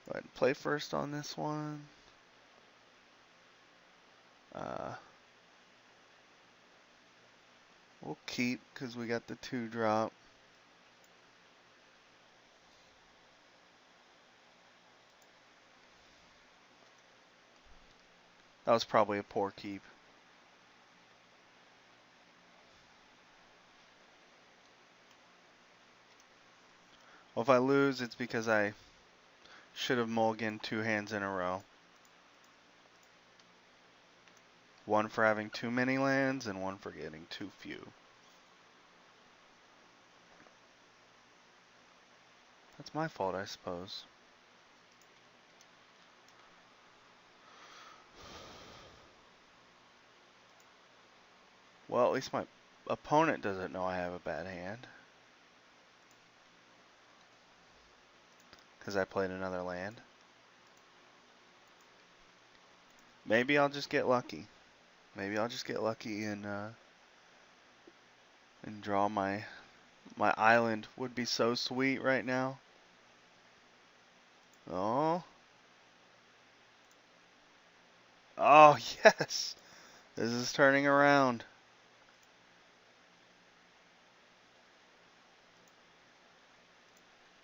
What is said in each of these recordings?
Go ahead and play first on this one. We'll keep because we got the 2-drop. That was probably a poor keep. Well, if I lose, it's because I should have mulliganed 2 hands in a row. One for having too many lands and one for getting too few. That's my fault, I suppose. Well, at least my opponent doesn't know I have a bad hand. Because I played another land. Maybe I'll just get lucky. Maybe I'll just get lucky and draw my island. Would be so sweet right now. Oh. Oh, yes. This is turning around.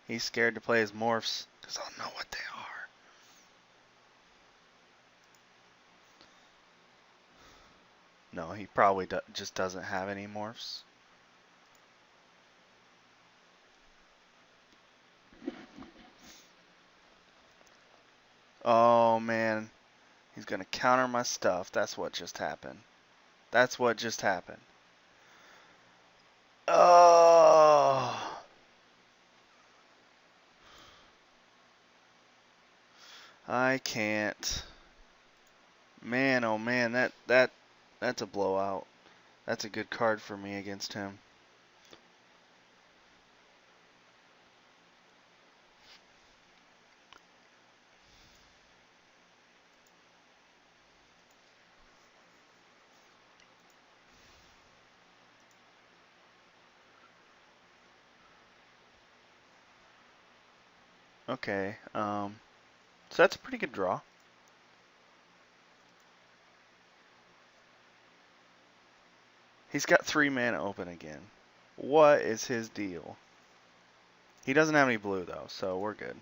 He's scared to play his morphs because I'll know what they are. No, he probably just doesn't have any morphs. Oh, man. He's going to counter my stuff. That's what just happened. That's what just happened. Oh. I can't. Man, oh man, that's a blowout. That's a good card for me against him. Okay, so that's a pretty good draw. He's got 3 mana open again. What is his deal? He doesn't have any blue though, so we're good.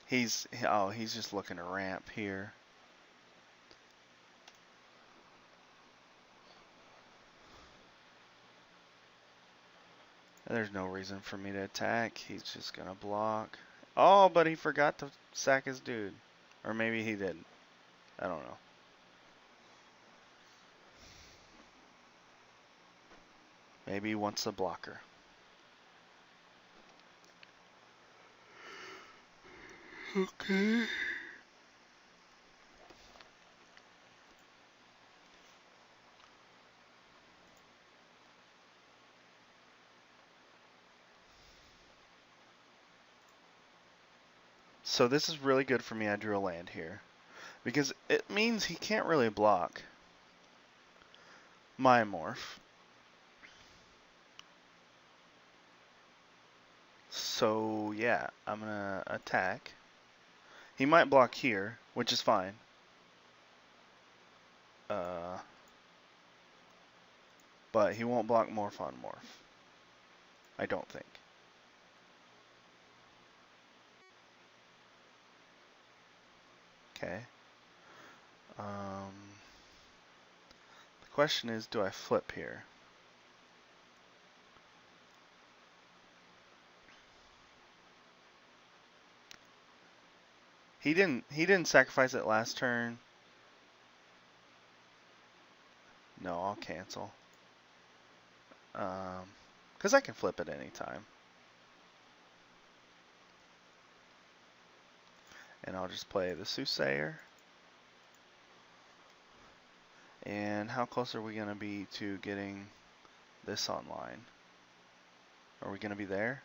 He's just looking to ramp here. There's no reason for me to attack. He's just gonna block. Oh, but he forgot to sack his dude. Or maybe he didn't. I don't know. Maybe he wants a blocker. Okay. So this is really good for me. I drew a land here. Because it means he can't really block my morph. So yeah, I'm gonna attack. He might block here, which is fine. But he won't block morph on morph. I don't think. Okay. The question is, do I flip here? He didn't sacrifice it last turn. No, I'll cancel. Because I can flip at any time. And I'll just play the Soothsayer. And how close are we going to be to getting this online? Are we going to be there?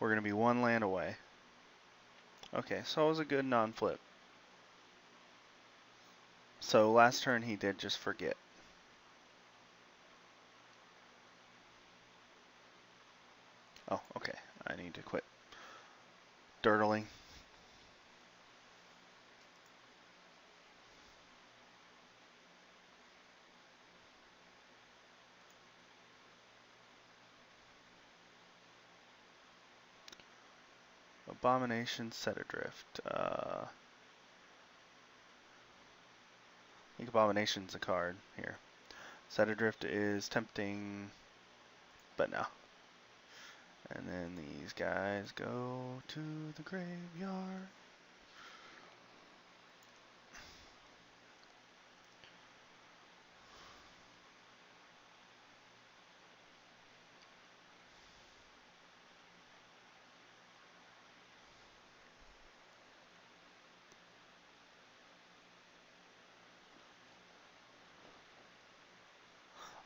We're going to be 1 land away. Okay, so it was a good non-flip. So last turn he did just forget. to quit dirtling. Abomination, set adrift. I think Abomination's a card here. Set adrift is tempting, but no. And then these guys go to the graveyard.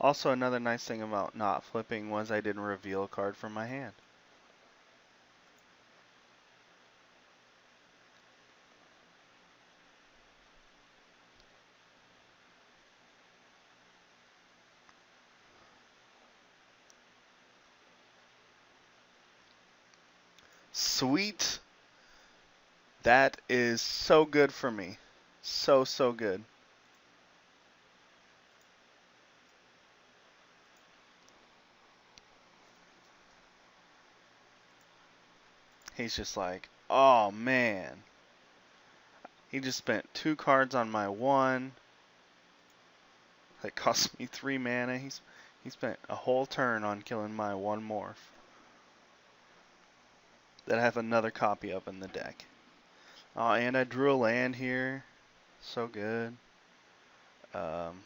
Also, another nice thing about not flipping was I didn't reveal a card from my hand. Sweet. That is so good for me. So, so good. He's just like, oh man. He just spent 2 cards on my 1. That cost me 3 mana. He spent a whole turn on killing my 1 morph that I have another copy of in the deck. Oh, and I drew a land here. So good. I'm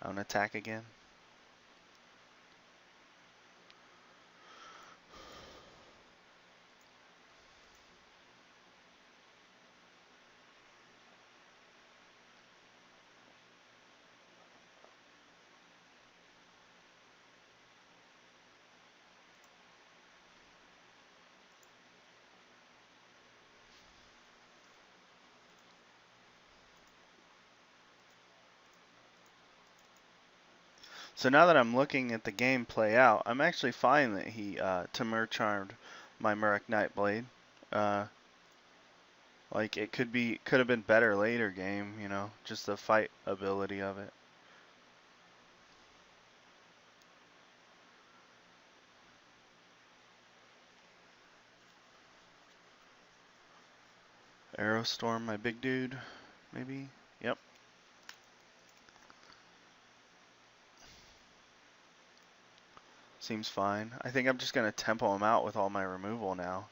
gonna attack again. So now that I'm looking at the game play out, I'm actually fine that he Temur charmed my Murek Nightblade. Like it could have been better later game, you know, just the fight ability of it. Aerostorm, my big dude, maybe. Yep. Seems fine. I think I'm just gonna tempo him out with all my removal now.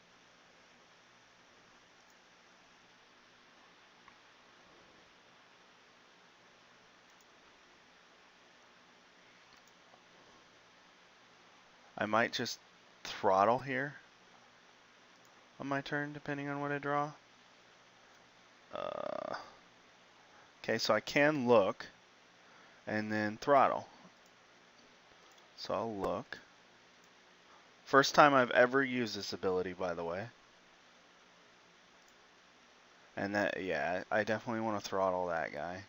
I might just throttle here on my turn, depending on what I draw. Okay, so I can look and then throttle. So I'll look. First time I've ever used this ability, by the way. And that, yeah, I definitely want to throttle that guy.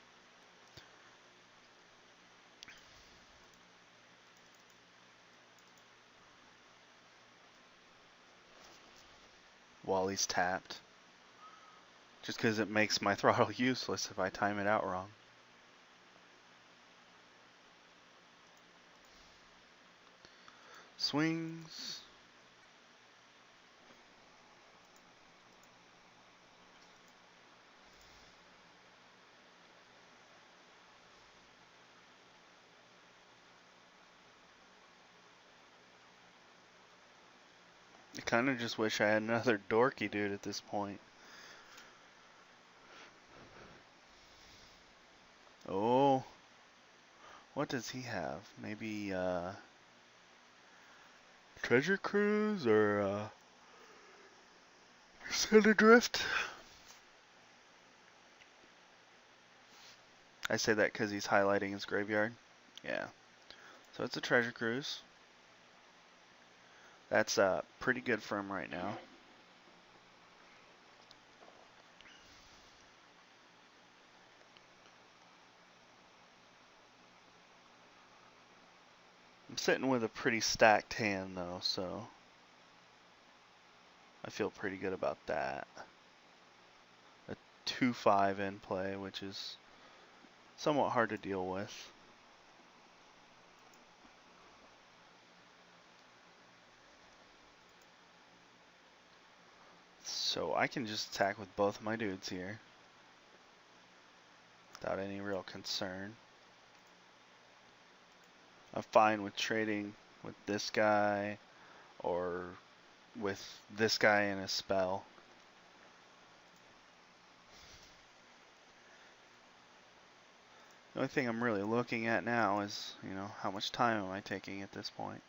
While he's tapped. Just because it makes my throttle useless if I time it out wrong. Swings. I kind of just wish I had another dorky dude at this point. Oh. What does he have? Maybe, Treasure Cruise or, Set Adrift? I say that because he's highlighting his graveyard. Yeah. So it's a Treasure Cruise. That's pretty good for him right now. I'm sitting with a pretty stacked hand though, so I feel pretty good about that. A 2-5 in play, which is somewhat hard to deal with. So I can just attack with both my dudes here without any real concern. I'm fine with trading with this guy or with this guy in a spell. The only thing I'm really looking at now is, how much time am I taking at this point?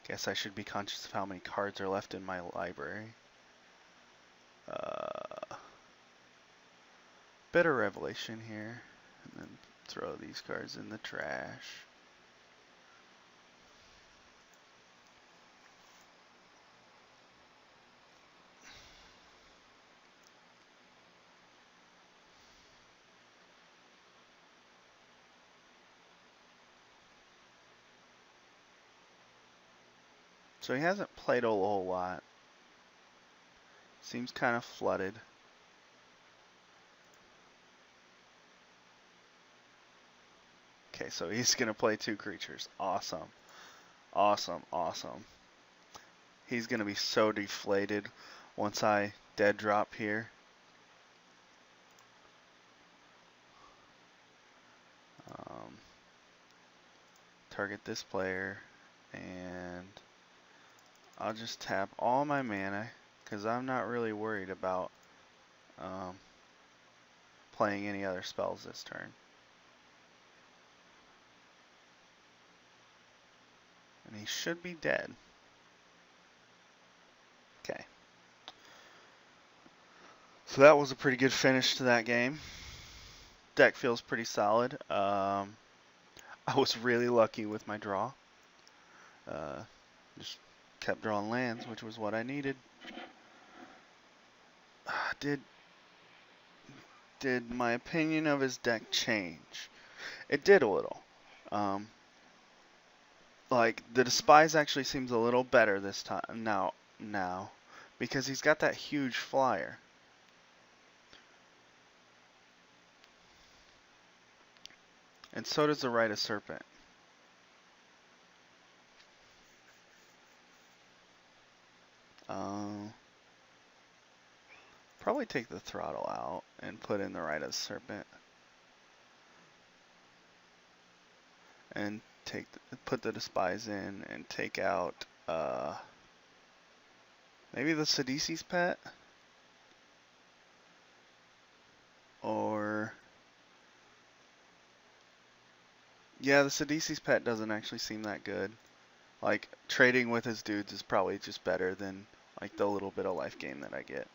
Guess I should be conscious of how many cards are left in my library. Better revelation here, and then throw these cards in the trash. So he hasn't played a whole lot. Seems kind of flooded. Okay, so he's going to play 2 creatures. Awesome. Awesome, awesome. He's going to be so deflated once I dead drop here. Target this player, and I'll just tap all my mana because I'm not really worried about playing any other spells this turn. And he should be dead. Okay. So that was a pretty good finish to that game. Deck feels pretty solid. I was really lucky with my draw. Just kept drawing lands, which was what I needed. Did my opinion of his deck change? It did a little. Like, the Despise actually seems a little better this time now because he's got that huge flyer. And so does the Rite of Serpent. Probably take the Throttle out and put in the Rite of Serpent. And put the Despise in and take out maybe the Sidisi's Pet? Or yeah, the Sidisi's Pet doesn't actually seem that good. Like, trading with his dudes is probably just better than like the little bit of life gain that I get.